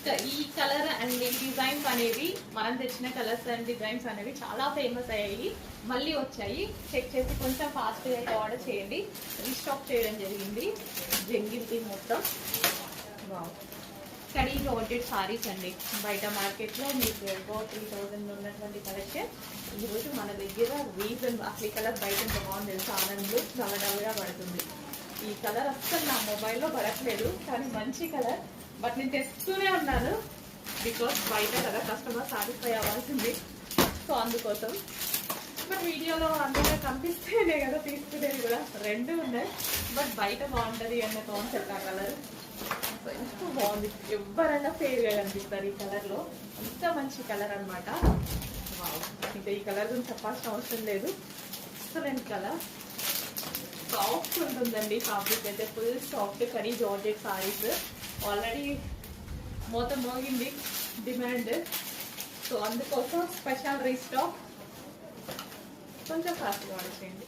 ఈ colour and ఈ designs అనేవి మనం తెచ్చిన కలర్స్ అండ్ డిజైన్స్ అనేవి చాలా ఫేమస్ అయ్యాయి, మళ్ళీ వచ్చాయి. చెక్ చేసి కొంచెం ఫాస్ట్గా అయితే ఆర్డర్ చేయండి. రీస్టాక్ చేయడం జరిగింది జంగిల్కి మొత్తం. కడీ జార్జెట్ సారీస్ అండి. బయట మార్కెట్లో మీకు ఎక్కువ 3000 ఉన్నటువంటి కలెక్షన్ ఈరోజు మన దగ్గర రీజన్ అసలు ఈ కలర్ బయట ఎంత బాగుంది తెలుసు, ఆనంద్ డబగా పడుతుంది. ఈ కలర్ అస్సలు నా మొబైల్లో పడట్లేదు, కానీ మంచి కలర్. బట్ నేను తెస్తూనే ఉన్నాను బికాస్ బయట కదా కస్టమర్ సాటిస్ఫై అవ్వాల్సింది, సో అందుకోసం. బట్ వీడియోలో అందరూ కనిపిస్తేనే కదా తీసుకునేది కూడా. రెండు ఉన్నాయి, బట్ బయట బాగుంటుంది అన్న కాన్సెప్ట్ ఆ కలర్. సో ఎంత బాగుంది, ఎవరైనా ఫేర్గా కనిపిస్తారు ఈ కలర్లో. అంత మంచి కలర్ అనమాట. ఇంకా ఈ కలర్ గురించి చెప్పాల్సిన అవసరం లేదు. ఎక్సలెంట్ కలర్, సాఫ్ట్ ఉంటుందండి ఫ్యాబ్రిక్ అయితే. Full soft khadi georgette saris. Already మొత్తం మోగింది డిమాండ్, సో అందుకోసం స్పెషల్ రీస్టాక్. కొంచెం ఫాస్ట్గా ఆర్డర్ చేయండి.